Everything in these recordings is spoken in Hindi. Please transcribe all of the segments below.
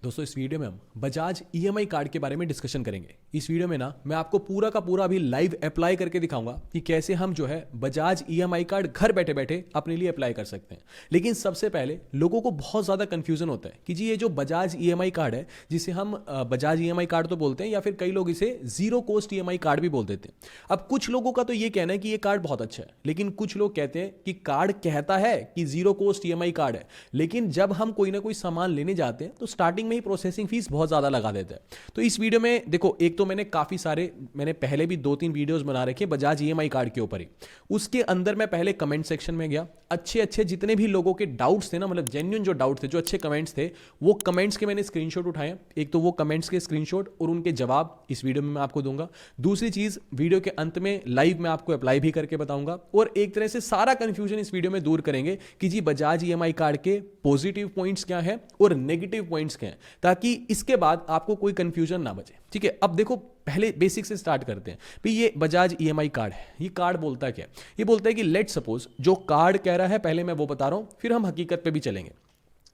दोस्तों इस वीडियो में हम बजाज ईएमआई कार्ड के बारे में डिस्कशन करेंगे। इस वीडियो में ना मैं आपको पूरा का पूरा अभी लाइव अप्लाई करके दिखाऊंगा कि कैसे हम जो है बजाज ईएमआई कार्ड घर बैठे बैठे अपने लिए अप्लाई कर सकते हैं। लेकिन सबसे पहले लोगों को बहुत ज़्यादा कंफ्यूजन होता है कि जी ये जो बजाज ईएमआई कार्ड है, जिसे हम बजाज ईएमआई कार्ड तो बोलते हैं या फिर कई लोग इसे जीरो कॉस्ट ईएमआई कार्ड भी बोल देते हैं। अब कुछ लोगों का तो ये कहना है कि ये कार्ड बहुत अच्छा है, लेकिन कुछ लोग कहते हैं कि कार्ड कहता है कि जीरो कॉस्ट ईएमआई कार्ड है, लेकिन जब हम कोई ना कोई सामान लेने जाते हैं तो स्टार्टिंग में ही प्रोसेसिंग फीस बहुत ज़्यादा लगा देते हैं। तो इस वीडियो में देखो, एक तो मैंने पहले भी 2-3 वीडियोस बना रखे हैं बजाज ईएमआई कार्ड के ऊपर ही। उसके अंदर मैं पहले कमेंट सेक्शन में गया, अच्छे जितने भी लोगों के डाउट्स थे ना, मतलब जेन्युइन जो डाउट थे, जो अच्छे कमेंट्स थे, वो कमेंट्स के मैंने स्क्रीनशॉट उठाए। एक तो वो कमेंट्स के स्क्रीनशॉट और उनके जवाब इस वीडियो में मैं आपको दूंगा। दूसरी चीज, वीडियो के अंत में लाइव मैं आपको अप्लाई भी करके बताऊंगा और एक तरह से सारा कंफ्यूजन इस वीडियो में दूर करेंगे कि जी बजाज ईएमआई कार्ड के पॉजिटिव पॉइंट्स क्या है और नेगेटिव पॉइंट्स क्या है, ताकि इसके बाद आपको कोई कंफ्यूजन ना बचे। ठीक है, अब देखो पहले बेसिक से स्टार्ट करते हैं। भाई ये बजाज ईएमआई कार्ड है, ये कार्ड बोलता क्या है? ये बोलता है कि लेट सपोज, जो कार्ड कह रहा है पहले मैं वो बता रहा हूं, फिर हम हकीकत पे भी चलेंगे।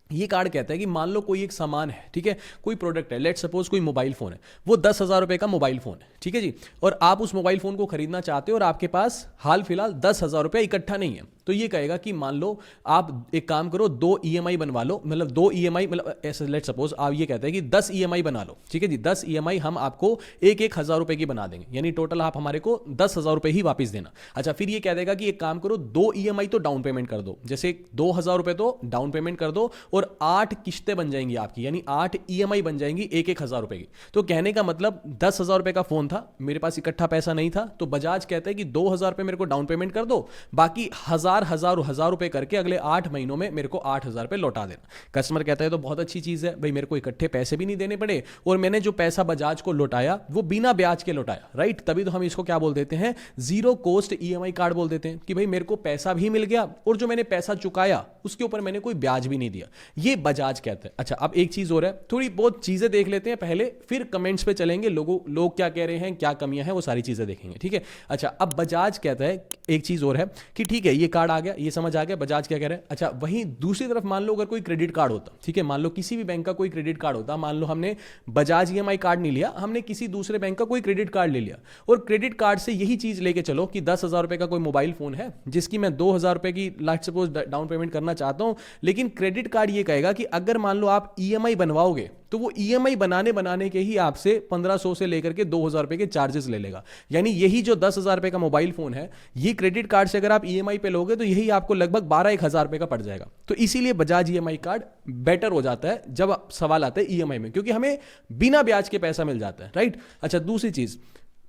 ये कार्ड कहता है कि मान लो कोई एक सामान है, ठीक है, कोई प्रोडक्ट है, लेट सपोज कोई मोबाइल फोन है, वो 10,000 रुपए का मोबाइल फोन है, ठीक है जी, और आप उस मोबाइल फोन को खरीदना चाहते हो और आपके पास हाल फिलहाल 10,000 रुपया इकट्ठा नहीं है। तो ये कहेगा कि मान लो आप एक काम करो, 2 ईएमआई बनवा लो, मतलब 2 ईएमआई, मतलब ऐसे लेट सपोज आप ये कहते हैं कि 10 ईएमआई बना लो, ठीक है जी, 10 ईएमआई हम आपको 1,000 रुपए की बना देंगे, यानी टोटल आप हमारे को 10,000 रुपए ही वापस देना। अच्छा, फिर ये कह देगा कि एक काम करो, 2 ईएमआई तो डाउन पेमेंट कर दो, जैसे 2,000 रुपए तो डाउन पेमेंट कर दो और 8 किश्तें बन जाएंगी आपकी, यानी 8 ईएमआई बन जाएंगी 1,000 रुपए की। तो कहने का मतलब 10,000 रुपए का फोन था, मेरे पास इकट्ठा पैसा नहीं था, तो बजाज कहता है कि 2,000 रुपए मेरे को डाउन पेमेंट कर दो, बाकी 1,000 रुपए करके अगले 8 महीनों में मेरे को 8,000 रुपए लौटा देना। कस्टमर कहता है तो बहुत अच्छी चीज है भाई, मेरे को इकट्ठे पैसे भी नहीं देने पड़े और मैंने जो पैसा बजाज को लौटाया वो बिना ब्याज के लौटाया, राइट? तभी तो हम इसको क्या बोल देते हैं, जीरो कॉस्ट ईएमआई कार्ड बोल देते हैं कि भाई मेरे को पैसा भी मिल गया और जो मैंने पैसा चुकाया उसके ऊपर मैंने कोई ब्याज भी नहीं दिया। ये बजाज कहता है। अच्छा, अब एक चीज और है, थोड़ी बहुत चीजें देख लेते हैं पहले, फिर कमेंट्स पे चलेंगे, लोग क्या कह रहे हैं, क्या कमियां हैं, वो सारी चीजें देखेंगे, ठीक है? अच्छा, अब बजाज कहता है एक चीज और है कि ठीक है, ये कार्ड आ गया, ये समझ आ गया बजाज क्या कह रहा है। अच्छा, वहीं दूसरी तरफ मान लो अगर कोई क्रेडिट कार्ड होता, ठीक है, मान लो किसी भी बैंक का कोई क्रेडिट कार्ड होता, मान लो हमने बजाज ईएमआई कार्ड नहीं लिया, हमने किसी दूसरे बैंक का कोई क्रेडिट कार्ड ले लिया और क्रेडिट कार्ड से यही चीज लेके चलो कि 10,000 रुपए का कोई मोबाइल फोन है जिसकी मैं 2,000 रुपए की लाइट सपोज डाउन पेमेंट करना चाहता हूं, लेकिन क्रेडिट कार्ड ये कहेगा कि अगर मान लो आप ईएमआई बनवाओगे तो वो ईएमआई बनाने के ही आपसे 1,500 से लेकर के 2,000 रुपए के चार्जेस ले लेगा। यानी यही जो 10,000 रुपए का मोबाइल फोन है, ये क्रेडिट कार्ड से अगर आप ईएमआई पे लोगे तो यही आपको लगभग 12,000 रुपए का पड़ जाएगा। तो इसीलिए बजाज ईएमआई कार्ड बेटर हो जाता है जब सवाल आता है ईएमआई में, क्योंकि हमें बिना ब्याज के पैसा मिल जाता है, राइट? अच्छा, दूसरी चीज,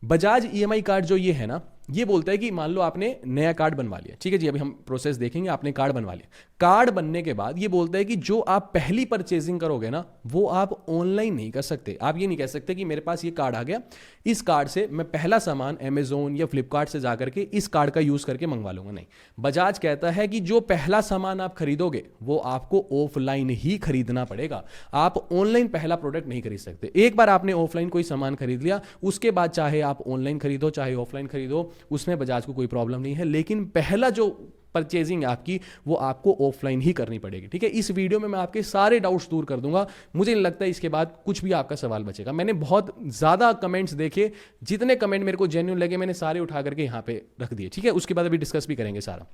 बजाज ईएमआई कार्ड जो ये है ना, ये बोलता है कि मान लो आपने नया कार्ड बनवा लिया, ठीक है जी, अभी हम प्रोसेस देखेंगे, आपने कार्ड बनवा लिया, कार्ड बनने के बाद ये बोलता है कि जो आप पहली परचेजिंग करोगे ना, वो आप ऑनलाइन नहीं कर सकते। आप ये नहीं कह सकते कि मेरे पास ये कार्ड आ गया, इस कार्ड से मैं पहला सामान अमेजोन या फ्लिपकार्ट से जाकर के इस कार्ड का यूज करके मंगवा लूंगा। नहीं, बजाज कहता है कि जो पहला सामान आप खरीदोगे वो आपको ऑफलाइन ही खरीदना पड़ेगा, आप ऑनलाइन पहला प्रोडक्ट नहीं खरीद सकते। एक बार आपने ऑफलाइन कोई सामान खरीद लिया, उसके बाद चाहे आप ऑनलाइन खरीदो चाहे ऑफलाइन खरीदो, उसमें बजाज को कोई प्रॉब्लम नहीं है, लेकिन पहला जो परचेजिंग आपकी वो आपको ऑफलाइन ही करनी पड़ेगी, ठीक है? इस वीडियो में मैं आपके सारे डाउट्स दूर कर दूंगा। मुझे नहीं लगता इसके बाद कुछ भी आपका सवाल बचेगा। मैंने बहुत ज़्यादा कमेंट्स देखे, जितने कमेंट मेरे को जेन्युइन लगे मैंने सारे उठा करके यहाँ पे रख दिए, ठीक है? उसके बाद अभी डिस्कस भी करेंगे सारा।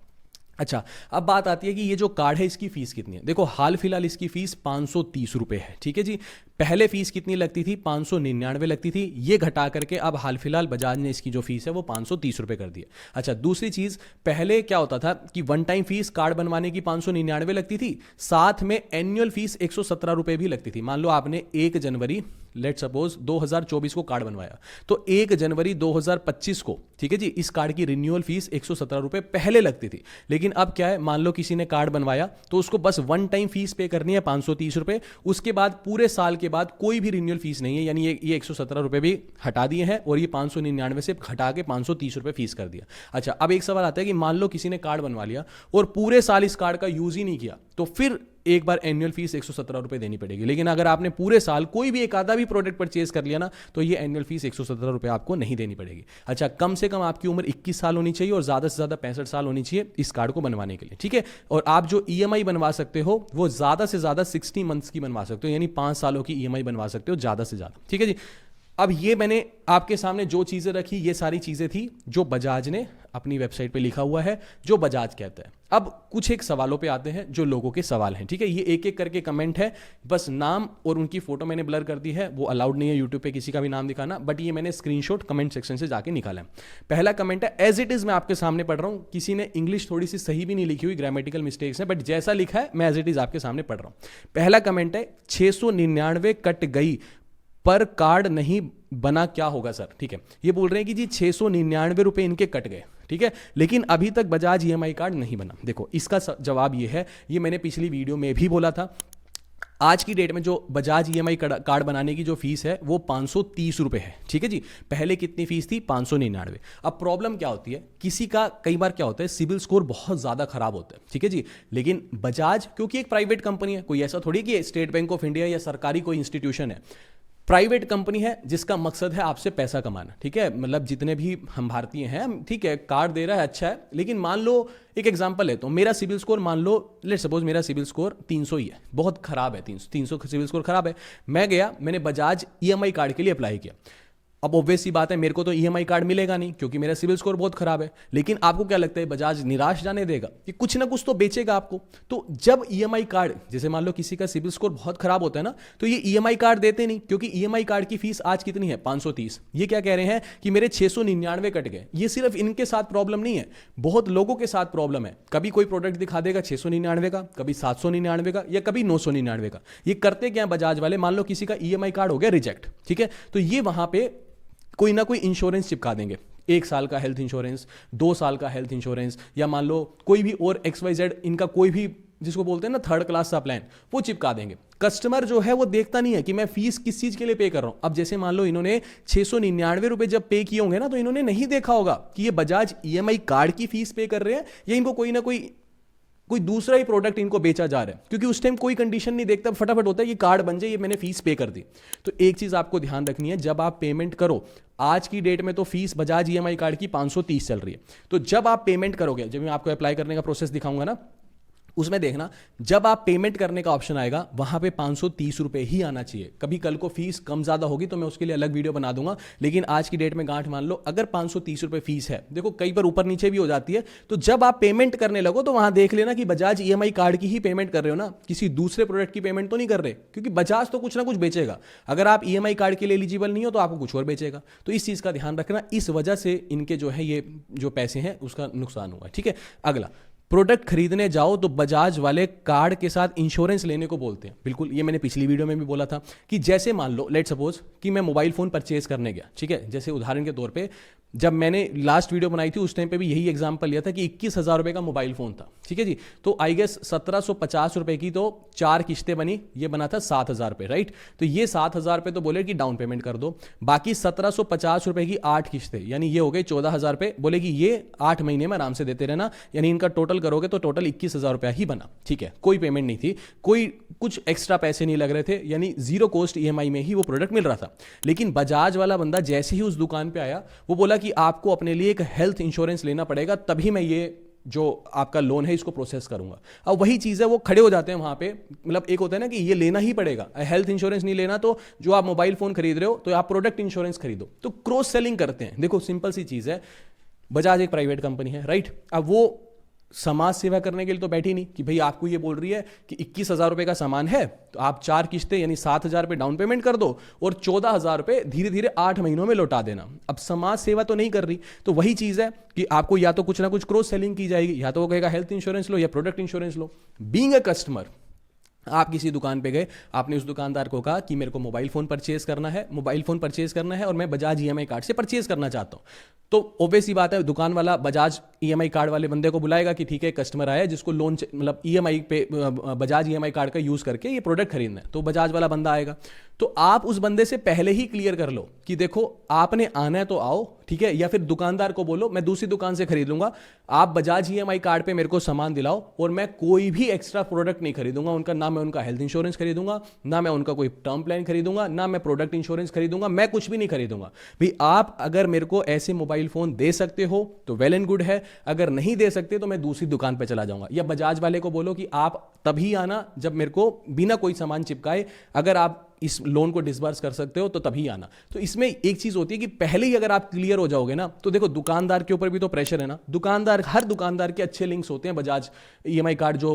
अच्छा, अब बात आती है कि ये जो कार्ड है इसकी फीस कितनी है। देखो, हाल फिलहाल इसकी फीस 530 रुपए है, ठीक है जी। पहले फीस कितनी लगती थी? 599 लगती थी, ये घटा करके अब हाल फिलहाल बजाज ने इसकी जो फीस है वो 530 रुपए कर दी है। अच्छा, दूसरी चीज, पहले क्या होता था कि वन टाइम फीस कार्ड बनवाने की 599 लगती थी, साथ में एनुअल फीस 117 रुपए भी लगती थी। मान लो आपने 1 जनवरी लेट सपोज 2024 को कार्ड बनवाया, तो 1 जनवरी 2025 को, ठीक है जी, इस कार्ड की रिन्यूअल फीस 117 रुपए पहले लगती थी। लेकिन अब क्या है, मान लो किसी ने कार्ड बनवाया तो उसको बस वन टाइम फीस पे करनी है 530 रुपए, उसके बाद पूरे साल के बाद कोई भी रिन्यूअल फीस नहीं है, यानी ये 117 रुपए भी हटा दिए हैं और ये 599 से हटा के 530 रुपए फीस कर दिया। अच्छा, अब एक सवाल आता है कि मान लो किसी ने कार्ड बनवा लिया और पूरे साल इस कार्ड का यूज ही नहीं किया, तो फिर एक बार एनुअल फीस 117 रुपये देनी पड़ेगी। लेकिन अगर आपने पूरे साल कोई भी एक आधा भी प्रोडक्ट परचेज कर लिया ना, तो ये एनुअल फीस 117 रुपये आपको नहीं देनी पड़ेगी। अच्छा, कम से कम आपकी उम्र 21 साल होनी चाहिए और ज़्यादा से ज़्यादा 65 साल होनी चाहिए इस कार्ड को बनवाने के लिए, ठीक है। और आप जो EMI बनवा सकते हो वो ज़्यादा से ज़्यादा 60 मंथ्स की बनवा सकते हो, यानी 5 सालों की EMI बनवा सकते हो ज़्यादा से ज़्यादा, ठीक है जी। अब ये मैंने आपके सामने जो चीज़ें रखी, ये सारी चीज़ें थी जो बजाज ने अपनी वेबसाइट पे लिखा हुआ है, जो बजाज कहता है। अब कुछ एक सवालों पे आते हैं जो लोगों के सवाल हैं, ठीक है। ये एक एक करके कमेंट है, बस नाम और उनकी फोटो मैंने ब्लर कर दी है, वो अलाउड नहीं है यूट्यूब पे किसी का भी नाम दिखाना, बट ये मैंने स्क्रीनशॉट कमेंट सेक्शन से जाके निकाला है। पहला कमेंट है, एज इट इज़ मैं आपके सामने पढ़ रहा हूँ, किसी ने इंग्लिश थोड़ी सी सही भी नहीं लिखी हुई, ग्रामेटिकल मिस्टेक्स है, बट जैसा लिखा है मैं एज इट इज़ आपके सामने पढ़ रहा हूँ। पहला कमेंट है, 699 कट गई पर कार्ड नहीं बना, क्या होगा सर, ठीक है। ये बोल रहे हैं कि जी 699 रुपए इनके कट गए, ठीक है, लेकिन अभी तक बजाज EMI कार्ड नहीं बना। देखो इसका जवाब ये है, ये मैंने पिछली वीडियो में भी बोला था। आज की डेट में जो बजाज EMI कार्ड बनाने की जो फीस है वो 530 रुपये है, ठीक है जी। पहले कितनी फीस थी? 599। अब प्रॉब्लम क्या होती है, किसी का कई बार क्या होता है, सिविल स्कोर बहुत ज़्यादा खराब होता है, ठीक है जी। लेकिन बजाज क्योंकि एक प्राइवेट कंपनी है, कोई ऐसा थोड़ी कि स्टेट बैंक ऑफ इंडिया या सरकारी कोई इंस्टीट्यूशन है, प्राइवेट कंपनी है जिसका मकसद है आपसे पैसा कमाना, ठीक है। मतलब जितने भी हम भारतीय हैं, ठीक है, कार्ड दे रहा है अच्छा है, लेकिन मान लो एक एग्जांपल लेता हूं, मेरा सिविल स्कोर मान लो, लेट सपोज मेरा सिविल स्कोर 300 ही है, बहुत खराब है, 300 सिविल स्कोर खराब है। मैं गया, मैंने बजाज EMI कार्ड के लिए अप्लाई किया। अब ऑब्वियस सी बात है, मेरे को तो EMI कार्ड मिलेगा नहीं क्योंकि मेरा सिविल स्कोर बहुत खराब है। लेकिन आपको क्या लगता है, बजाज निराश जाने देगा कि कुछ ना कुछ तो बेचेगा आपको? तो जब EMI कार्ड, जैसे मान लो किसी का सिविल स्कोर बहुत खराब होता है ना, तो ये EMI कार्ड देते नहीं, क्योंकि EMI कार्ड की फीस आज कितनी है? 530। ये क्या कह रहे हैं कि मेरे 699 कट गए। ये सिर्फ इनके साथ प्रॉब्लम नहीं है, बहुत लोगों के साथ प्रॉब्लम है। कभी कोई प्रोडक्ट दिखा देगा 699 का, कभी 799 का, या कभी 999 का। ये करते क्या बजाज वाले, मान लो किसी का EMI कार्ड हो गया रिजेक्ट, ठीक है, तो ये वहां पे कोई ना कोई इंश्योरेंस चिपका देंगे, 1 साल का हेल्थ इंश्योरेंस, 2 साल का हेल्थ इंश्योरेंस, या मान लो कोई भी और XYZ इनका कोई भी, जिसको बोलते हैं ना थर्ड क्लास का प्लान, वो चिपका देंगे। कस्टमर जो है वो देखता नहीं है कि मैं फीस किस चीज के लिए पे कर रहा हूं। अब जैसे मान लो इन्होंने 699 रुपए जब पे किए होंगे ना, तो इन्होंने नहीं देखा होगा कि ये बजाज EMI कार्ड की फीस पे कर रहे हैं या इनको कोई ना कोई दूसरा ही प्रोडक्ट इनको बेचा जा रहा है, क्योंकि उस टाइम कोई कंडीशन नहीं देखता, फटाफट होता है कि कार्ड बन जाए, ये मैंने फीस पे कर दी। तो एक चीज आपको ध्यान रखनी है, जब आप पेमेंट करो, आज की डेट में तो फीस बजाज EMI कार्ड की 530 चल रही है, तो जब आप पेमेंट करोगे, जब मैं आपको अप्लाई करने का प्रोसेस दिखाऊंगा ना, उसमें देखना जब आप पेमेंट करने का ऑप्शन आएगा वहां पे 530 रुपए ही आना चाहिए। कभी कल को फीस कम ज्यादा होगी तो मैं उसके लिए अलग वीडियो बना दूंगा, लेकिन आज की डेट में गांठ मान लो अगर 530 रुपए फीस है, देखो कई बार ऊपर नीचे भी हो जाती है, तो जब आप पेमेंट करने लगो तो वहां देख लेना कि बजाज EMI कार्ड की ही पेमेंट कर रहे हो ना, किसी दूसरे प्रोडक्ट की पेमेंट तो नहीं कर रहे, क्योंकि बजाज तो कुछ ना कुछ बेचेगा। अगर आप EMI कार्ड के लिए एलिजिबल नहीं हो तो आपको कुछ और बेचेगा, तो इस चीज का ध्यान रखना। इस वजह से इनके जो है ये जो पैसे हैं उसका नुकसान हुआ, ठीक है। अगला, प्रोडक्ट खरीदने जाओ तो बजाज वाले कार्ड के साथ इंश्योरेंस लेने को बोलते हैं। बिल्कुल, ये मैंने पिछली वीडियो में भी बोला था कि जैसे मान लो लेट सपोज कि मैं मोबाइल फोन परचेज करने गया, ठीक है, जैसे उदाहरण के तौर पे जब मैंने लास्ट वीडियो बनाई थी उस टाइम पे भी यही एग्जांपल लिया था कि 21,000 रुपए का मोबाइल फोन था, ठीक है जी। तो आई गेस 1750 रुपए की तो 4 किस्तें बनी, ये बना था 7,000 रुपए, राइट। तो ये 7,000 रुपए तो बोले कि डाउन पेमेंट कर दो, बाकी 1750 रुपए की 8 किस्तें, यानी ये हो गए 14,000 रुपए, बोले कि ये 8 महीने में आराम से देते रहना, यानी इनका टोटल करोगे तो टोटल 21,000 रुपया ही बना, ठीक है। कोई पेमेंट नहीं थी, कोई कुछ एक्स्ट्रा पैसे नहीं लग रहे थे, यानी जीरो कॉस्ट EMI में ही वो प्रोडक्ट मिल रहा था। लेकिन बजाज वाला बंदा जैसे ही उस दुकान पे आया, वो बोला कि आपको अपने लिए एक हेल्थ इंश्योरेंस लेना पड़ेगा, तभी मैं ये जो आपका लोन है इसको प्रोसेस करूंगा। अब वही चीज है, वो खड़े हो जाते हैं वहां पे, मतलब एक होता है ना कि ये लेना ही पड़ेगा, हेल्थ इंश्योरेंस नहीं लेना तो जो आप मोबाइल फोन खरीद रहे हो तो आप प्रोडक्ट इंश्योरेंस खरीदो, तो क्रॉस सेलिंग करते हैं। देखो सिंपल सी चीज है, बजाज एक प्राइवेट कंपनी है, राइट। अब वो समाज सेवा करने के लिए तो बैठी नहीं कि भाई आपको ये बोल रही है कि 21,000 रुपए का सामान है तो आप 4 किस्तें यानी 7,000 रुपए डाउन पेमेंट कर दो और 14,000 रुपए धीरे धीरे 8 महीनों में लौटा देना। अब समाज सेवा तो नहीं कर रही, तो वही चीज है कि आपको या तो कुछ ना कुछ क्रॉस सेलिंग की जाएगी, या तो वो कहेगा हेल्थ इंश्योरेंस लो या product insurance low. Being a customer, आप किसी दुकान पे गए, आपने उस दुकानदार को कहा कि मेरे को मोबाइल फोन परचेज करना है और मैं बजाज EMI कार्ड से परचेज करना चाहता हूं, तो ऑब्वियस ही बात है दुकान वाला बजाज EMI कार्ड वाले बंदे को बुलाएगा कि ठीक है कस्टमर आया जिसको लोन मतलब EMI पे बजाज EMI कार्ड का यूज करके ये प्रोडक्ट खरीदना है, तो बजाज वाला बंदा आएगा। तो आप उस बंदे से पहले ही क्लियर कर लो कि देखो आपने आना है तो आओ, ठीक है, या फिर दुकानदार को बोलो मैं दूसरी दुकान से खरीद लूंगा, आप बजाज ईएमआई कार्ड पे मेरे को सामान दिलाओ और मैं कोई भी एक्स्ट्रा प्रोडक्ट नहीं खरीदूंगा उनका, ना मैं उनका हेल्थ इंश्योरेंस खरीदूंगा, ना मैं उनका कोई टर्म प्लान खरीदूंगा, ना मैं प्रोडक्ट इंश्योरेंस खरीदूंगा, मैं कुछ भी नहीं खरीदूंगा। भाई आप अगर मेरे को ऐसे मोबाइल फोन दे सकते हो तो वेल एंड गुड है, अगर नहीं दे सकते तो मैं दूसरी दुकान पे चला जाऊंगा। या बजाज वाले को बोलो कि आप तभी आना जब मेरे को बिना कोई सामान चिपकाए, अगर आप इस लोन को डिसबर्स कर सकते हो तो तभी आना। तो इसमें एक चीज होती है कि पहले ही अगर आप क्लियर हो जाओगे ना, तो देखो दुकानदार के ऊपर भी तो प्रेशर है ना, दुकानदार, हर दुकानदार के अच्छे लिंक्स होते हैं बजाज ईएमआई कार्ड, जो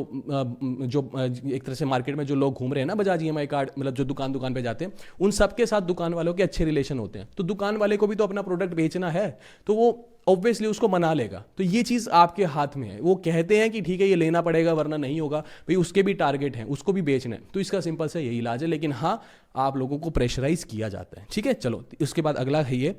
एक तरह से मार्केट में जो लोग घूम रहे हैं ना बजाज ईएमआई कार्ड, मतलब जो दुकान दुकान पे जाते हैं, उन सबके साथ दुकान वालों के अच्छे रिलेशन होते हैं। तो दुकान वाले को भी तो अपना प्रोडक्ट बेचना है, तो वो ऑब्वियसली उसको मना लेगा। तो ये चीज आपके हाथ में है। वो कहते हैं कि ठीक है ये लेना पड़ेगा वरना नहीं होगा, भाई उसके भी टारगेट हैं, उसको भी बेचना है, तो इसका सिंपल से यही इलाज है। लेकिन हाँ, आप लोगों को प्रेशराइज किया जाता है, ठीक है। चलो उसके बाद अगला है ये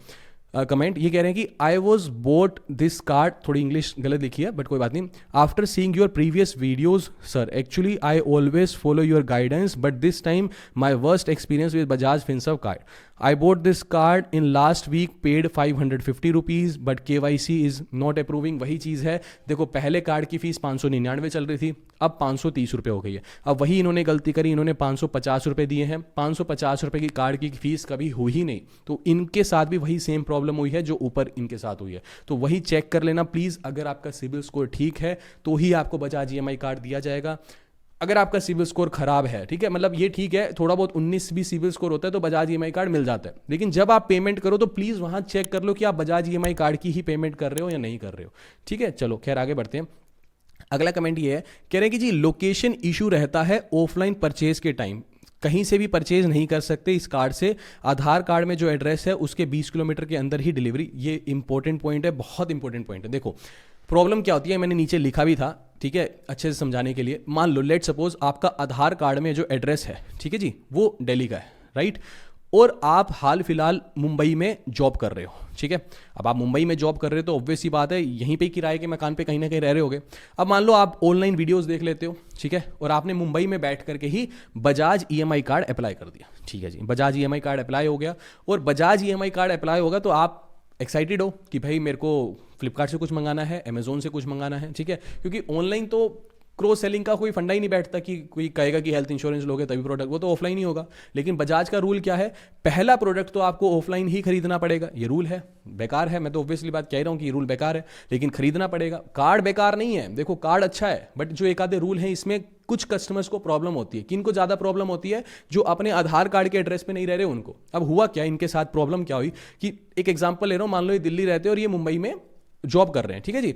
कमेंट, ये कह रहे हैं कि I was bought this card, थोड़ी इंग्लिश गलत लिखी है बट कोई बात नहीं, after seeing your previous videos sir, actually I always follow your guidance but this time my worst experience with Bajaj Finserv card. I bought this card in last week, paid 550 rupees but KYC is not approving. वही चीज़ है, देखो पहले कार्ड की फीस 599 चल रही थी, अब 530 रुपये हो गई है। अब वही इन्होंने गलती करी, इन्होंने 550 रुपये दिए हैं। 550 रुपये की कार्ड की फीस कभी हुई ही नहीं, तो इनके साथ भी वही सेम प्रॉब्लम हुई है जो ऊपर इनके साथ हुई है। तो वही चेक कर लेना प्लीज़, अगर आपका सिबिल स्कोर ठीक है तो ही आपको बजाज EMI कार्ड दिया जाएगा। अगर आपका सिबिल स्कोर खराब है, ठीक है, मतलब ये ठीक है थोड़ा बहुत 19 भी सिबिल स्कोर होता है तो बजाज EMI कार्ड मिल जाता है, लेकिन जब आप पेमेंट करो तो प्लीज़ वहाँ चेक कर लो कि आप बजाज EMI कार्ड की ही पेमेंट कर रहे हो या नहीं कर रहे हो, ठीक है। चलो खैर आगे बढ़ते हैं। अगला कमेंट ये है, कह रहे हैं कि जी लोकेशन इशू रहता है ऑफलाइन परचेज के टाइम, कहीं से भी परचेज नहीं कर सकते इस कार्ड से, आधार कार्ड में जो एड्रेस है उसके 20 किलोमीटर के अंदर ही डिलीवरी। ये इंपॉर्टेंट पॉइंट है, बहुत इंपॉर्टेंट पॉइंट है। देखो प्रॉब्लम क्या होती है, मैंने नीचे लिखा भी था, ठीक है, अच्छे से समझाने के लिए। मान लो लेट सपोज आपका आधार कार्ड में जो एड्रेस है, ठीक है जी, वो दिल्ली का है, राइट, और आप हाल फिलहाल मुंबई में जॉब कर रहे हो, ठीक है। अब आप मुंबई में जॉब कर रहे हो तो ऑब्वियस सी बात है यहीं पे किराए के मकान पे कहीं ना कहीं रह रहे होगे। अब मान लो आप ऑनलाइन वीडियोस देख लेते हो, ठीक है, और आपने मुंबई में बैठ करके ही बजाज EMI कार्ड अप्लाई कर दिया, ठीक है जी, बजाज EMI कार्ड अप्लाई हो गया। और बजाज EMI कार्ड अप्लाई होगा तो आप एक्साइटेड हो कि भाई मेरे को फ्लिपकार्ट से कुछ मंगाना है, अमेजोन से कुछ मंगाना है, ठीक है, क्योंकि ऑनलाइन तो क्रॉस सेलिंग का कोई फंडा ही नहीं बैठता कि कोई कहेगा कि हेल्थ इंश्योरेंस लोगे तभी प्रोडक्ट, वो तो ऑफलाइन ही होगा। लेकिन बजाज का रूल क्या है, पहला प्रोडक्ट तो आपको ऑफलाइन ही खरीदना पड़ेगा। ये रूल है, बेकार है, मैं तो ऑब्वियसली बात कह रहा हूँ कि रूल बेकार है, लेकिन खरीदना पड़ेगा। कार्ड बेकार नहीं है, देखो कार्ड अच्छा है, बट जो एक आधे रूल हैं इसमें कुछ कस्टमर्स को प्रॉब्लम होती है। किनको ज़्यादा प्रॉब्लम होती है, जो अपने आधार कार्ड के एड्रेस पे नहीं रह रहे उनको। अब हुआ क्या इनके साथ, प्रॉब्लम क्या हुई कि एक एग्जांपल ले रहा हूँ, मान लो ये दिल्ली रहते हैं और ये मुंबई में जॉब कर रहे हैं, ठीक है जी।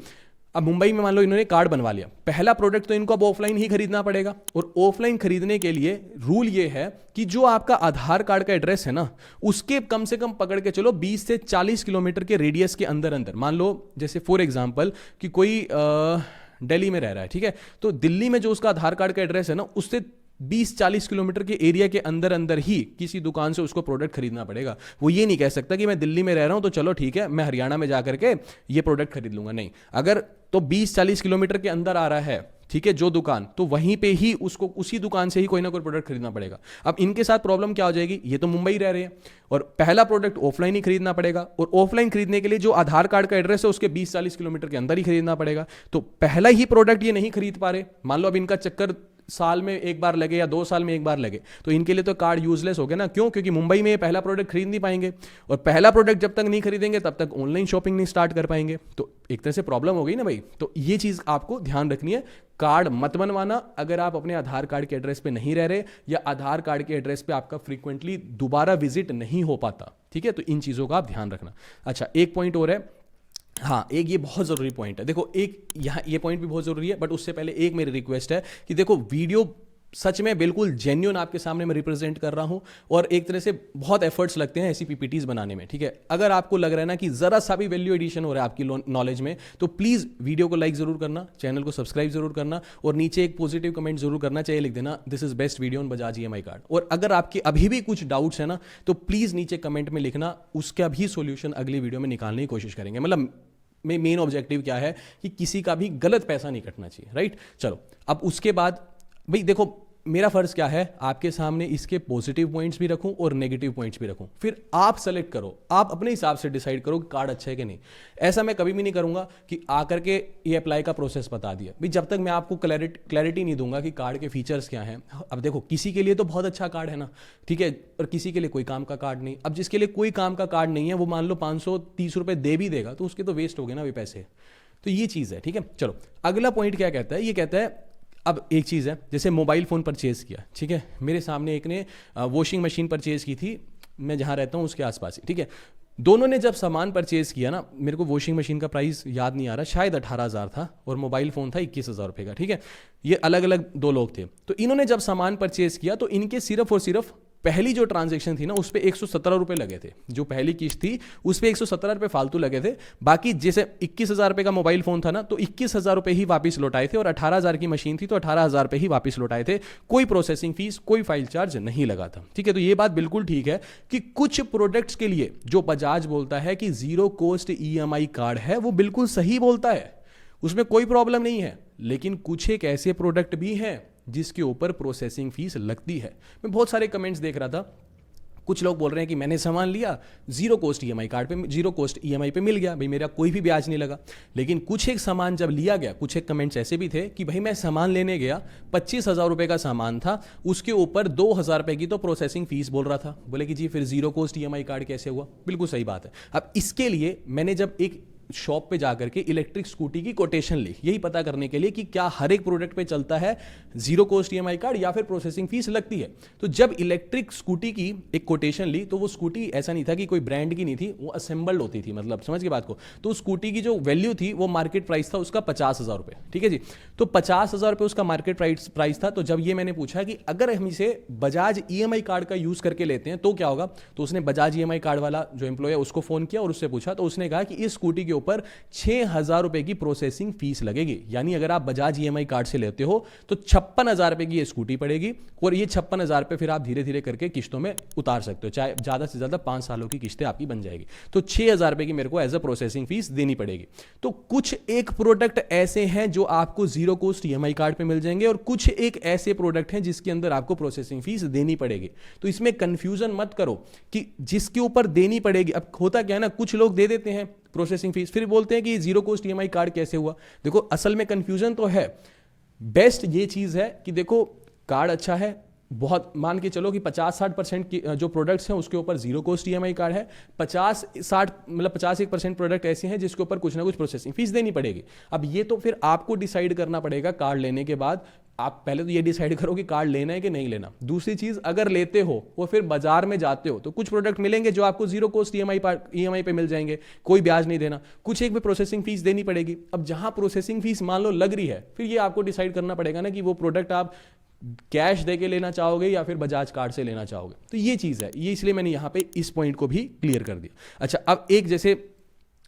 अब मुंबई में मान लो इन्होंने कार्ड बनवा लिया, पहला प्रोडक्ट तो इनको अब ऑफलाइन ही खरीदना पड़ेगा। और ऑफलाइन खरीदने के लिए रूल ये है कि जो आपका आधार कार्ड का एड्रेस है ना, उसके कम से कम पकड़ के चलो 20 से 40 किलोमीटर के रेडियस के अंदर अंदर। मान लो जैसे फॉर एग्जांपल कि कोई दिल्ली में रह रहा है, ठीक है, तो दिल्ली में जो उसका आधार कार्ड का एड्रेस है ना, उससे 20-40 किलोमीटर के एरिया के अंदर अंदर ही किसी दुकान से उसको प्रोडक्ट खरीदना पड़ेगा। वो ये नहीं कह सकता कि मैं दिल्ली में रह रहा हूं तो चलो ठीक है मैं हरियाणा में जाकर के ये प्रोडक्ट खरीद लूंगा, नहीं। अगर तो 20-40 किलोमीटर के अंदर आ रहा है, ठीक है, जो दुकान, तो वहीं पे ही उसको उसी दुकान से ही कोई ना कोई प्रोडक्ट खरीदना पड़ेगा। अब इनके साथ प्रॉब्लम क्या हो जाएगी, ये तो मुंबई रह रहे हैं और पहला प्रोडक्ट ऑफलाइन ही खरीदना पड़ेगा, और ऑफलाइन खरीदने के लिए जो आधार कार्ड का एड्रेस है उसके 20-40 किलोमीटर के अंदर ही खरीदना पड़ेगा। तो पहला ही प्रोडक्ट ये नहीं खरीद पा रहे, मान लो अब इनका चक्कर साल में एक बार लगे या 2 साल में एक बार लगे, तो इनके लिए तो कार्ड यूजलेस हो गया ना। क्यों? क्योंकि मुंबई में ये पहला प्रोडक्ट खरीद नहीं पाएंगे, और पहला प्रोडक्ट जब तक नहीं खरीदेंगे तब तक ऑनलाइन शॉपिंग नहीं स्टार्ट कर पाएंगे। तो एक तरह से प्रॉब्लम हो गई ना भाई। तो ये चीज़ आपको ध्यान रखनी है, कार्ड मत बनवाना अगर आप अपने आधार कार्ड के एड्रेस पे नहीं रह रहे, या आधार कार्ड के एड्रेस पे आपका फ्रीक्वेंटली दोबारा विजिट नहीं हो पाता, ठीक है। तो इन चीज़ों का आप ध्यान रखना। अच्छा, एक पॉइंट और है, हाँ, एक ये बहुत ज़रूरी पॉइंट है। देखो एक यहाँ ये पॉइंट भी बहुत ज़रूरी है, बट उससे पहले एक मेरी रिक्वेस्ट है कि देखो वीडियो सच में बिल्कुल जेन्युइन आपके सामने मैं रिप्रेजेंट कर रहा हूं, और एक तरह से बहुत एफर्ट्स लगते हैं ऐसी पीपीटीज बनाने में, ठीक है। अगर आपको लग रहा है ना कि ज़रा सा भी वैल्यू एडिशन हो रहा है आपकी नॉलेज में, तो प्लीज़ वीडियो को लाइक ज़रूर करना, चैनल को सब्सक्राइब ज़रूर करना, और नीचे एक पॉजिटिव कमेंट ज़रूर करना चाहिए, लिख देना this is best video on Bajaj EMI card. और अगर आपके अभी भी कुछ डाउट्स है ना, तो प्लीज़ नीचे कमेंट में लिखना, उसका भी सोल्यूशन अगली वीडियो में निकालने की कोशिश करेंगे। मतलब मेन ऑब्जेक्टिव क्या है कि किसी का भी गलत पैसा नहीं कटना चाहिए, राइट। चलो अब उसके बाद भाई देखो, मेरा फर्ज क्या है, आपके सामने इसके पॉजिटिव पॉइंट्स भी रखूं और नेगेटिव पॉइंट्स भी रखूं, फिर आप सेलेक्ट करो, आप अपने हिसाब से डिसाइड करो कि कार्ड अच्छा है कि नहीं। ऐसा मैं कभी भी नहीं करूंगा कि आकर के ये अप्लाई का प्रोसेस बता दिया भाई, जब तक मैं आपको क्लैरिटी नहीं दूंगा कि कार्ड के फीचर्स क्या हैं। अब देखो, किसी के लिए तो बहुत अच्छा कार्ड है ना, ठीक है, और किसी के लिए कोई काम का कार्ड नहीं। अब जिसके लिए कोई काम का कार्ड नहीं है, वो मान लो 530 रुपए दे भी देगा तो उसके तो वेस्ट हो गए ना वे पैसे। तो ये चीज़ है, ठीक है। चलो अगला पॉइंट क्या कहता है, ये कहता है अब एक चीज़ है, जैसे मोबाइल फ़ोन परचेज़ किया, ठीक है, मेरे सामने एक ने वॉशिंग मशीन परचेज़ की थी, मैं जहाँ रहता हूँ उसके आसपास ही, ठीक है। दोनों ने जब सामान परचेज़ किया ना, मेरे को वॉशिंग मशीन का प्राइस याद नहीं आ रहा, शायद 18,000 था और मोबाइल फ़ोन था 21,000 रुपये का, ठीक है। ये अलग अलग दो लोग थे। तो इन्होंने जब सामान परचेज़ किया तो इनके सिर्फ और सिर्फ पहली जो ट्रांजैक्शन थी ना, उस पर 117 रुपये लगे थे। जो पहली किस्त थी उस पर 117 रुपये फालतू लगे थे। बाकी जैसे 21,000 रुपये का मोबाइल फ़ोन था ना, तो 21,000 रुपये ही वापस लौटाए थे, और 18,000 की मशीन थी तो 18,000 रुपये ही वापस लौटाए थे। कोई प्रोसेसिंग फीस, कोई फाइल चार्ज नहीं लगा था, ठीक है। तो ये बात बिल्कुल ठीक है कि कुछ प्रोडक्ट्स के लिए जो बजाज बोलता है कि जीरो कॉस्ट EMI कार्ड है, वो बिल्कुल सही बोलता है, उसमें कोई प्रॉब्लम नहीं है। लेकिन कुछ एक ऐसे प्रोडक्ट भी हैं जिसके ऊपर प्रोसेसिंग फीस लगती है। मैं बहुत सारे कमेंट्स देख रहा था, कुछ लोग बोल रहे हैं कि मैंने सामान लिया जीरो कॉस्ट EMI कार्ड पे, जीरो कॉस्ट EMI पे मिल गया भाई, मेरा कोई भी ब्याज नहीं लगा। लेकिन कुछ एक सामान जब लिया गया, कुछ एक कमेंट्स ऐसे भी थे कि भाई मैं सामान लेने गया, 25,000 रुपये का सामान था, उसके ऊपर 2,000 रुपये की तो प्रोसेसिंग फीस बोल रहा था। बोले कि जी फिर जीरो कॉस्ट EMI कार्ड कैसे हुआ? बिल्कुल सही बात है। अब इसके लिए मैंने जब एक शॉप पे जाकर के इलेक्ट्रिक स्कूटी की कोटेशन ली, यही पता करने के लिए कि क्या हर एक प्रोडक्ट पे चलता है जीरो कॉस्ट EMI कार्ड या फिर प्रोसेसिंग फीस लगती है। तो जब इलेक्ट्रिक स्कूटी की एक कोटेशन ली तो वो स्कूटी ऐसा नहीं था कि कोई ब्रांड की नहीं थी, वो असेंबल्ड होती थी, मतलब समझ के बात को। तो स्कूटी की जो वैल्यू थी वो मार्केट प्राइस था उसका 50,000 रुपये, ठीक है जी। तो 50,000 रुपये उसका मार्केट प्राइस था। तो जब ये मैंने पूछा कि अगर हम इसे बजाज EMI कार्ड का यूज करके लेते हैं तो क्या होगा, तो उसने बजाज EMI कार्ड वाला जो एम्प्लॉय है उसको फोन किया और उससे पूछा, तो उसने कहा कि इस स्कूटी के ऊपर 6,000 रुपए की प्रोसेसिंग फीस लगेगी। यानी अगर आप बजाज EMI कार्ड से लेते हो तो 56,000 रुपए की ये स्कूटी पड़ेगी, और ये 56,000 रुपए फिर आप धीरे धीरे करके किस्तों में उतार सकते हो, चाहे ज्यादा से ज्यादा 5 सालों की किस्तें आपकी बन जाएगी। तो 6,000 रुपए की मेरे को एज अ प्रोसेसिंग फीस देनी पड़ेगी। तो कुछ एक प्रोडक्ट ऐसे हैं जो आपको जीरो कॉस्ट EMI कार्ड पे मिल जाएंगे, और कुछ एक ऐसे प्रोडक्ट हैं जिसके अंदर आपको प्रोसेसिंग फीस देनी पड़ेगी। तो इसमें कंफ्यूजन मत करो कि जिसके ऊपर देनी पड़ेगी। अब होता क्या है ना, कुछ लोग दे देते हैं प्रोसेसिंग फीस, फिर बोलते हैं कि जीरो कॉस्ट EMI कार्ड कैसे हुआ। देखो असल में कंफ्यूजन तो है। बेस्ट ये चीज है कि देखो कार्ड अच्छा है, बहुत मान के चलो कि 50-60% की जो प्रोडक्ट्स हैं उसके ऊपर जीरो कॉस्ट EMI कार्ड है, 50-60 मतलब 51% प्रोडक्ट ऐसे हैं जिसके ऊपर कुछ ना कुछ प्रोसेसिंग फीस देनी पड़ेगी। अब ये तो फिर आपको डिसाइड करना पड़ेगा कार्ड लेने के बाद। आप पहले तो ये डिसाइड करो कि कार्ड लेना है कि नहीं लेना। दूसरी चीज, अगर लेते हो वो फिर बाजार में जाते हो तो कुछ प्रोडक्ट मिलेंगे जो आपको जीरो कॉस्ट EMI पे मिल जाएंगे, कोई ब्याज नहीं देना। कुछ एक में प्रोसेसिंग फीस देनी पड़ेगी। अब जहां प्रोसेसिंग फीस मान लो लग रही है, फिर ये आपको डिसाइड करना पड़ेगा ना कि वो प्रोडक्ट आप कैश दे के लेना चाहोगे या फिर बजाज कार्ड से लेना चाहोगे। तो ये चीज है, ये इसलिए मैंने यहां पे इस पॉइंट को भी क्लियर कर दिया। अच्छा, अब एक जैसे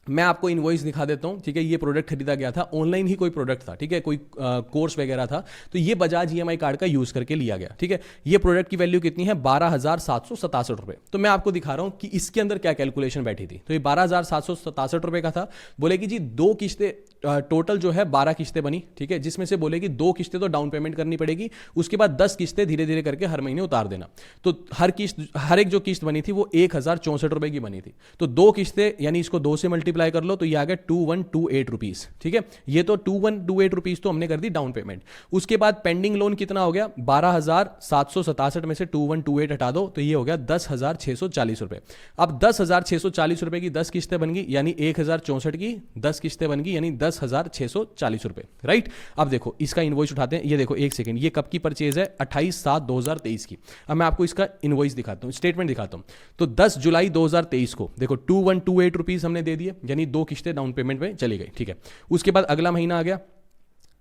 मैं आपको इनवॉइस दिखा देता हूं, ठीक है। ये प्रोडक्ट खरीदा गया था, ऑनलाइन ही कोई प्रोडक्ट था, ठीक है, कोई कोर्स वगैरह था, तो ये बजाज EMI कार्ड का यूज करके लिया गया, ठीक है। ये प्रोडक्ट की वैल्यू कितनी है, 12,767 रुपए। तो मैं आपको दिखा रहा हूं कि इसके अंदर क्या कैलकुलेशन बैठी थी। तो ये 12,767 रुपए का था। बोले कि जी 2 किस्तें, टोटल जो है 12 किस्तें बनी, ठीक है, जिसमें से बोले कि 2 किस्तें तो डाउन पेमेंट करनी पड़ेगी, उसके बाद 10 किस्तें धीरे धीरे करके हर महीने उतार देना। तो हर एक जो किस्त बनी थी वो 1,064 रुपए की बनी थी। तो 2 किस्तें यानी इसको 2 से मल्टीप्लाई कर लो तो ये आ गया 2128 रुपीज, ठीक है। ये तो 2128 रुपीज तो हमने कर दी डाउन पेमेंट। उसके बाद पेंडिंग लोन कितना हो गया, 12,767 में से 2128 हटा दो तो ये हो गया 10,640 रुपए। अब 10,640 रुपए की 10 किस्तें बन गई, यानी 1,064 की 10 किस्तें बन गई, यानी 10,640 रुपए, राइट। अब देखो इसका इनवॉइस उठाते हैं। ये देखो एक सेकंड, ये कब की परचेज है, 28/7/2023 की। अब मैं आपको इसका इनवॉइस दिखाता हूं, स्टेटमेंट दिखाता हूं। तो 10 जुलाई 2023 को देखो 2128 रुपीज हमने दे दिए, यानी 2 किस्तें डाउन पेमेंट में चली गई, ठीक है। उसके बाद अगला महीना आ गया,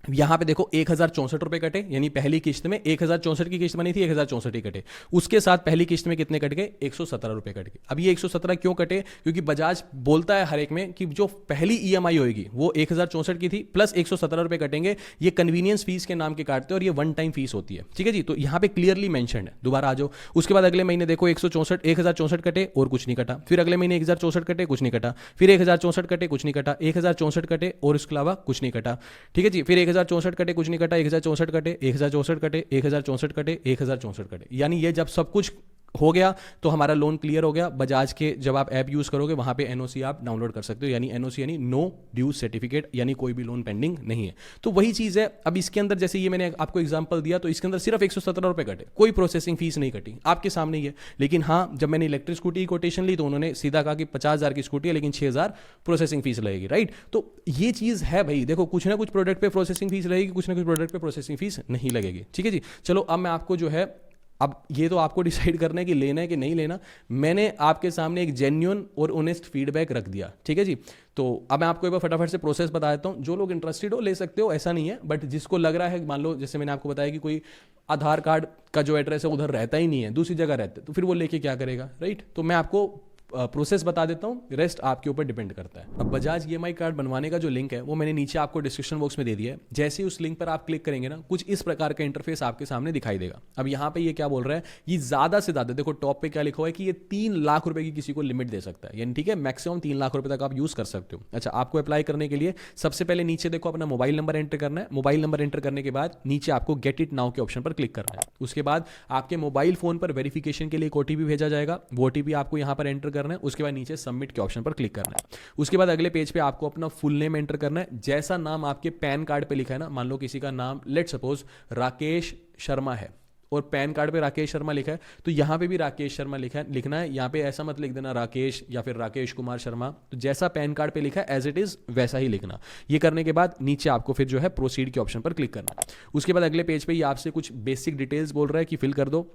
यहां पे देखो 1,064 रुपए कटे, यानी पहली किस्त में 1,064 की किस्त बनी थी, 1,064 ही कटे। उसके साथ पहली किस्त में कितने कट गए, 117 रुपए कट गए। अब ये 117 क्यों कटे, क्योंकि बजाज बोलता है हर एक में कि जो पहली EMI होगी वो 1,064 की थी प्लस 117 रुपए कटेंगे, ये कन्वीनियंस फीस के नाम के काटते हैं और ये वन टाइम फीस होती है, ठीक है जी। तो यहां पे क्लियरली मेंशन है, दोबारा आ जाओ। उसके बाद अगले महीने देखो 1,064 कटे और कुछ नहीं कटा, फिर अगले महीने 1,064 कटे, कुछ नहीं कटा, फिर 1,064 कटे, कुछ नहीं कटा, 1,064 कटे और उसके अलावा कुछ नहीं कटा, ठीक है जी। फिर 1064 कटे, कुछ नहीं कटा, 1064 कटे, 1064 कटे, 1064 कटे, 1064 कटे, यानी ये जब सब कुछ हो गया तो हमारा लोन क्लियर हो गया। बजाज के जब आप ऐप यूज करोगे वहां पे एनओसी आप डाउनलोड कर सकते हो, यानी एनओसी यानी नो ड्यू सर्टिफिकेट, यानी कोई भी लोन पेंडिंग नहीं है। तो वही चीज है। अब इसके अंदर जैसे ये मैंने आपको एग्जांपल दिया, तो इसके अंदर सिर्फ 117 रुपए कटे, कोई प्रोसेसिंग फीस नहीं कटी, आपके सामने ही है। लेकिन हाँ, जब मैंने इलेक्ट्रिक स्कूटी की कोटेशन ली तो उन्होंने सीधा कहा कि 50,000 की स्कूटी है लेकिन 6,000 प्रोसेसिंग फीस लगेगी, राइट। तो ये चीज है भाई, देखो कुछ ना कुछ प्रोडक्ट पे प्रोसेसिंग फीस लगेगी, कुछ ना कुछ प्रोडक्ट पे प्रोसेसिंग फीस नहीं लगेगी, ठीक है जी। चलो अब मैं आपको जो है, अब ये तो आपको डिसाइड करना है कि लेना है कि नहीं लेना। मैंने आपके सामने एक जेन्युइन और ऑनेस्ट फीडबैक रख दिया, ठीक है जी। तो अब मैं आपको एक बार फटाफट से प्रोसेस बता देता हूँ। जो लोग इंटरेस्टेड हो ले सकते हो, ऐसा नहीं है, बट जिसको लग रहा है, मान लो जैसे मैंने आपको बताया कि कोई आधार कार्ड का जो एड्रेस है उधर रहता ही नहीं है, दूसरी जगह रहता है, तो फिर वो लेके क्या करेगा, राइट। तो मैं आपको प्रोसेस बता देता हूँ, रेस्ट आपके ऊपर डिपेंड करता है। अब बजाज ईएमआई कार्ड बनवाने का जो लिंक है वो मैंने नीचे आपको डिस्क्रिप्शन बॉक्स में दे दिया है। जैसे ही उस लिंक पर आप क्लिक करेंगे ना, कुछ इस प्रकार का इंटरफेस आपके सामने दिखाई देगा। अब यहाँ पे ये क्या बोल रहा है, ये ज्यादा से ज्यादा, देखो टॉप पे क्या लिखा हुआ है कि ये 3 लाख रुपए की किसी को लिमिट दे सकता है, यानी ठीक है मैक्सिमम 3 लाख रुपए तक आप यूज कर सकते हो। अच्छा, आपको अप्लाई करने के लिए सबसे पहले नीचे देखो अपना मोबाइल नंबर एंटर करना है। मोबाइल नंबर एंटर करने के बाद नीचे आपको गेट इट नाउ के ऑप्शन पर क्लिक करना है। उसके बाद आपके मोबाइल फोन पर वेरिफिकेशन के लिए एक ओटीपी भेजा जाएगा, वो ओटीपी आपको यहाँ पर एंटर करना है। उसके बाद नीचे सबमिट के ऑप्शन पर क्लिक करना है। उसके बाद अगले पेज पे आपको अपना फुल नेम एंटर करना है, जैसा नाम आपके पैन कार्ड पे लिखा है ना। मान लो किसी का नाम लेट सपोज राकेश शर्मा है और पैन कार्ड पे राकेश शर्मा लिखा है, तो यहां पे भी राकेश शर्मा लिखना है। यहां पे ऐसा मत लिख देना राकेश या फिर राकेश कुमार शर्मा, तो जैसा पैन कार्ड पे लिखा है एज इट इज वैसा ही लिखना। ये करने के बाद नीचे आपको फिर जो है प्रोसीड के ऑप्शन पर क्लिक करना है। उसके बाद अगले पेज पे ये आपसे कुछ बेसिक डिटेल्स बोल रहा है कि फिल कर दो।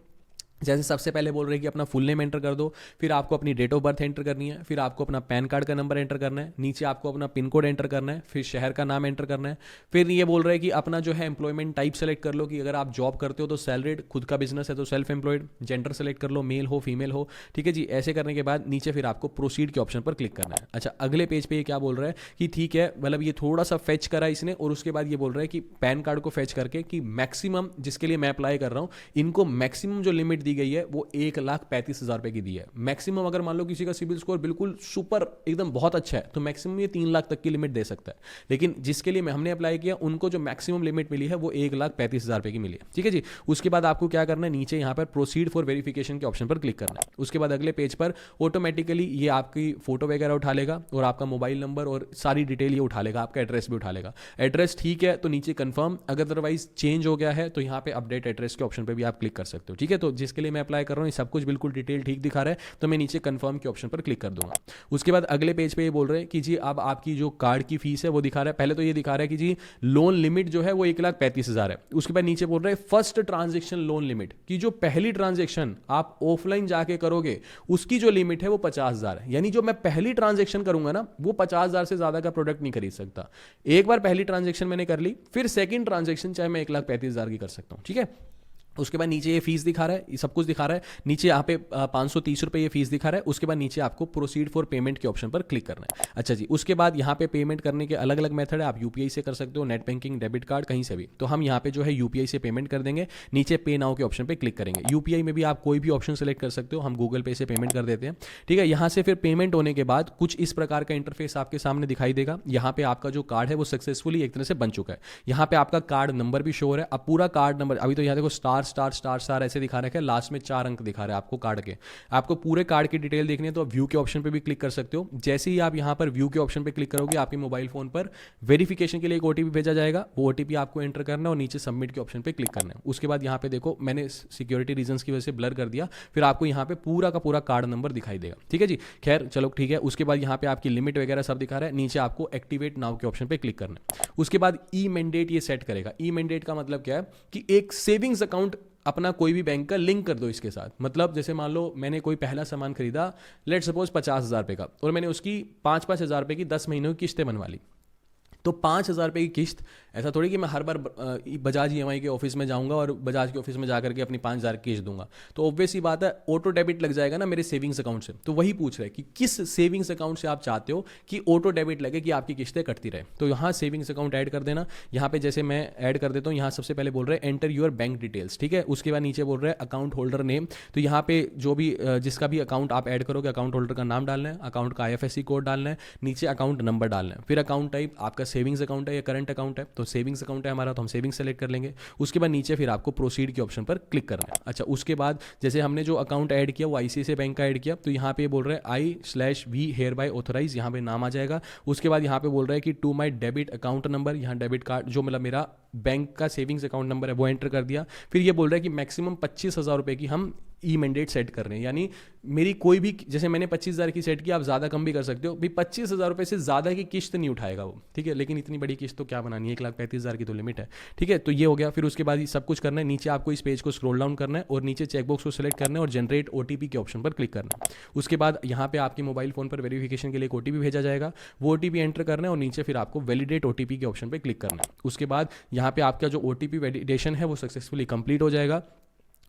जैसे सबसे पहले बोल रहे हैं कि अपना फुल नेम एंटर कर दो, फिर आपको अपनी डेट ऑफ बर्थ एंटर करनी है, फिर आपको अपना पैन कार्ड का नंबर एंटर करना है, नीचे आपको अपना पिन कोड एंटर करना है, फिर शहर का नाम एंटर करना है। फिर ये बोल रहे हैं कि अपना जो है एम्प्लॉयमेंट टाइप सेलेक्ट कर लो, कि अगर आप जॉब करते हो तो सैलरीड, खुद का बिजनेस है तो सेल्फ एम्प्लॉयड, जेंडर सेलेक्ट कर लो, मेल हो फीमेल हो, ठीक है जी। ऐसे करने के बाद नीचे फिर आपको प्रोसीड के ऑप्शन पर क्लिक करना है। अच्छा, अगले पेज पे ये क्या बोल रहा है कि ठीक है, मतलब ये थोड़ा सा फेच करा इसने, और उसके बाद ये बोल रहा है कि पैन कार्ड को फेच करके कि मैक्सिमम जिसके लिए मैं अप्लाई कर रहा हूँ, इनको मैक्सिमम जो लिमिट दी गई है वो 1,35,000 रुपए की दी है मैक्सिमम। अगर मान लो किसी का सिविल स्कोर बिल्कुल सुपर एकदम बहुत अच्छा है तो मैक्सिमम ये 3 लाख तक की लिमिट दे सकता है। लेकिन जिसके लिए हमने अप्लाई किया उनको जो मैक्सिमम लिमिट मिली है वो 1,35,000 रुपए की मिली है, ठीक है जी। उसके बाद आपको क्या करना है, नीचे यहां पर प्रोसीड फॉर वेरिफिकेशन के ऑप्शन पर क्लिक करना है। उसके बाद अगले पेज पर ऑटोमेटिकली ये आपकी फोटो वगैरह उठा लेगा और आपका मोबाइल नंबर और सारी डिटेल ये उठा लेगा, आपका एड्रेस भी उठा लेगा। एड्रेस ठीक है तो नीचे कंफर्म, अगर अदरवाइज चेंज हो गया है तो यहाँ पे अपडेट एड्रेस के ऑप्शन पर भी आप क्लिक कर सकते हो, ठीक है। तो जिसके लिए मैं अप्लाई कर रहा हूँ सब कुछ बिल्कुल डिटेल ठीक दिखा रहा है तो मैं नीचे कंफर्म के ऑप्शन पर क्लिक कर दूंगा। उसके बाद अगले पेज पे ये बोल रहे हैं कि जी अब आपकी जो कार्ड की फीस है वो दिखा रहा है। पहले तो ये दिखा रहा है कि जी लोन लिमिट जो है वो 1,35,000 है। उसके बाद नीचे बोल रहे हैं फर्स्ट ट्रांजेक्शन लोन लिमिट, की जो पहली ट्रांजेक्शन आप ऑफलाइन जाके करोगे उसकी जो लिमिट है वो 50,000 है। यानी जो मैं पहली ट्रांजेक्शन करूंगा ना वो 50,000 से ज्यादा का प्रोडक्ट नहीं खरीद सकता। एक बार पहली ट्रांजेक्शन मैंने कर ली, फिर सेकंड ट्रांजेक्शन चाहे मैं 1,35,000 की कर सकता हूं, ठीक है। उसके बाद नीचे ये फीस दिखा रहा है, ये सब कुछ दिखा रहा है। नीचे यहाँ पे 530 रुपये ये फीस दिखा रहा है। उसके बाद नीचे आपको प्रोसीड फॉर पेमेंट के ऑप्शन पर क्लिक करना है। अच्छा जी, उसके बाद यहाँ पे पेमेंट करने के अलग अलग मेथड है, आप यूपीआई से कर सकते हो, नेट बैंकिंग, डेबिट कार्ड, कहीं से भी। तो हम यहाँ पे जो है यूपीआई से पेमेंट कर देंगे। नीचे पे नाउ के ऑप्शन पर क्लिक करेंगे। यूपीआई में भी आप कोई भी ऑप्शन सेलेक्ट कर सकते हो, हम गूगल पे से पेमेंट कर देते हैं, ठीक है। यहाँ से फिर पेमेंट होने के बाद कुछ इस प्रकार का इंटरफेस आपके सामने दिखाई देगा। यहाँ पे आपका जो कार्ड है वो सक्सेसफुली एक तरह से बन चुका है। यहाँ पे आपका कार्ड नंबर भी शो हो रहा है। अब पूरा कार्ड नंबर अभी तो यहाँ देखो स्टार स्टार स्टार स्टार ऐसे दिखा रखा है, लास्ट में 4 अंक दिखा रहा है आपको कार्ड के। आपको पूरे कार्ड की डिटेल देखनी है तो व्यू के ऑप्शन पे भी क्लिक कर सकते हो। जैसे ही आप यहां पर व्यू के ऑप्शन पे क्लिक करोगे आपके मोबाइल फोन पर वेरिफिकेशन के लिए एक ओटीपी भेजा जाएगा, वो ओटीपी आपको एंटर करना है और नीचे सबमिट के ऑप्शन पे क्लिक करना है। उसके बाद यहां पे देखो मैंने सिक्योरिटी रीजंस की वजह से ब्लर कर दिया, फिर आपको यहां पे पूरा का पूरा कार्ड नंबर दिखाई देगा, ठीक है जी। खैर चलो ठीक है। उसके बाद यहां पे आपकी लिमिट वगैरह सब दिखा रहा है। नीचे आपको एक्टिवेट नाउ के ऑप्शन पे क्लिक करना है। उसके बाद ई मैंडेट ये सेट करेगा। ई मैंडेट का मतलब क्या है कि एक सेविंग्स अकाउंट अपना कोई भी बैंक का लिंक कर दो इसके साथ। मतलब जैसे मान लो मैंने कोई पहला सामान खरीदा लेट सपोज 50,000 रुपये का, और मैंने उसकी 5-5 हज़ार रुपये की 10 महीनों की किस्तें बनवा ली। तो 5,000 रुपये की किस्त, ऐसा थोड़ी कि मैं हर बार बजाज ईएमआई के ऑफिस में जाऊंगा और बजाज के ऑफिस में जाकर के अपनी 5,000 की किस्त दूंगा। तो ऑब्वियस ही बात है ऑटो डेबिट लग जाएगा ना मेरे सेविंग्स अकाउंट से। तो वही पूछ रहे हैं कि किस सेविंग्स अकाउंट से आप चाहते हो कि ऑटो डेबिट लगे कि आपकी किस्तें कटती रहे। तो यहाँ सेविंग्स अकाउंट ऐड कर देना। यहाँ पे जैसे मैं ऐड कर देता हूँ, यहाँ सबसे पहले बोल रहे हैं एंटर यूर बैंक डिटेल्स, ठीक है। उसके बाद नीचे बोल रहे हैं अकाउंट होल्डर नेम। तो यहाँ पे जो भी जिसका भी अकाउंट आप ऐड करोगे अकाउंट होल्डर का नाम डालना है, अकाउंट का IFSC कोड डालना है, नीचे अकाउंट नंबर डालना है, फिर अकाउंट टाइप आपका सेविंग्स अकाउंट है या करंट अकाउंट है, तो सेविंग्स अकाउंट है हमारा तो हम सेविंग्स सेलेक्ट कर लेंगे। उसके बाद नीचे फिर आपको प्रोसीड के ऑप्शन पर क्लिक करना है। अच्छा, उसके बाद जैसे हमने जो अकाउंट ऐड किया वो आईसीआईसीआई बैंक का ऐड किया, तो यहाँ पे बोल रहा है I/V हेयर बाय ऑथराइज, यहाँ पे नाम आ जाएगा। उसके बाद यहाँ पे बोल रहा है कि to my debit account number, यहाँ डेबिट कार्ड जो मतलब मेरा बैंक का सेविंग्स अकाउंट नंबर है वो एंटर कर दिया। फिर ये बोल रहा है कि मैक्सिमम 25,000 रुपये की हम ई मैंडेट सेट कर रहे हैं, यानी मेरी कोई भी, जैसे मैंने 25,000 की सेट की, आप ज़्यादा कम भी कर सकते हो, भी 25,000 रुपये से ज़्यादा की किस्त नहीं उठाएगा वो, ठीक है। लेकिन इतनी बड़ी किस्त तो क्या बनानी है, 1,35,000 की तो लिमिट है, ठीक है। तो ये हो गया। फिर उसके बाद ये सब कुछ करना है, नीचे आपको इस पेज को स्क्रॉल डाउन करना है और नीचे चेकबॉक्स को सिलेक्ट करना है और जनरेट OTP के ऑप्शन पर क्लिक करना है। उसके बाद यहाँ पे आपके मोबाइल फोन पर वेरिफिकेशन के लिए एक OTP भेजा जाएगा, वो OTP एंटर करना है और नीचे फिर आपको वैलिडेट OTP के ऑप्शन पर क्लिक करना है। उसके बाद यहाँ पे आपका जो OTP वैलिडेशन है वो सक्सेसफुली कंप्लीट हो जाएगा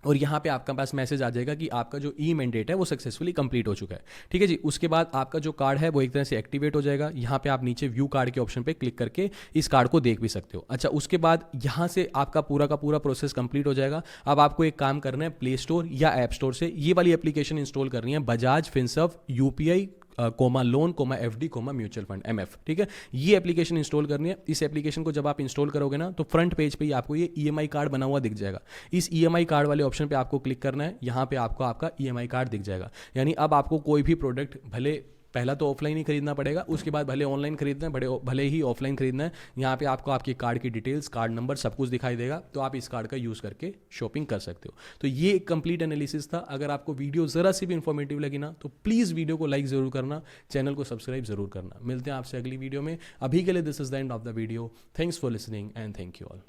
और यहाँ पे आपका पास मैसेज आ जाएगा कि आपका जो ई मैंडेट है वो सक्सेसफुली कंप्लीट हो चुका है, ठीक है जी। उसके बाद आपका जो कार्ड है वो एक तरह से एक्टिवेट हो जाएगा। यहाँ पे आप नीचे व्यू कार्ड के ऑप्शन पे क्लिक करके इस कार्ड को देख भी सकते हो। अच्छा, उसके बाद यहाँ से आपका पूरा का पूरा प्रोसेस कंप्लीट हो जाएगा। अब आपको एक काम करना है, प्ले स्टोर या ऐप स्टोर से ये वाली एप्लीकेशन इंस्टॉल करनी है, Bajaj Finserv UPI loan FD mutual fund MF, ठीक है। ये एप्लीकेशन इंस्टॉल करनी है। इस एप्लीकेशन को जब आप इंस्टॉल करोगे ना तो फ्रंट पेज पे ही आपको ये EMI कार्ड बना हुआ दिख जाएगा। इस EMI कार्ड वाले ऑप्शन पे आपको क्लिक करना है, यहाँ पे आपको आपका EMI कार्ड दिख जाएगा। यानी अब आपको कोई भी प्रोडक्ट, भले पहला तो ऑफलाइन ही खरीदना पड़ेगा, उसके बाद भले ऑनलाइन खरीदना है, भले ही ऑफलाइन खरीदना है, यहाँ पे आपको आपके कार्ड की डिटेल्स, कार्ड नंबर सब कुछ दिखाई देगा। तो आप इस कार्ड का यूज़ करके शॉपिंग कर सकते हो। तो ये एक कंप्लीट एनालिसिस था। अगर आपको वीडियो ज़रा सी भी इंफॉर्मेटिव लगी ना तो प्लीज़ वीडियो को लाइक ज़रूर करना, चैनल को सब्सक्राइब ज़रूर करना। मिलते हैं आपसे अगली वीडियो में। अभी के लिए this is the end of the video. Thanks for listening and thank you all.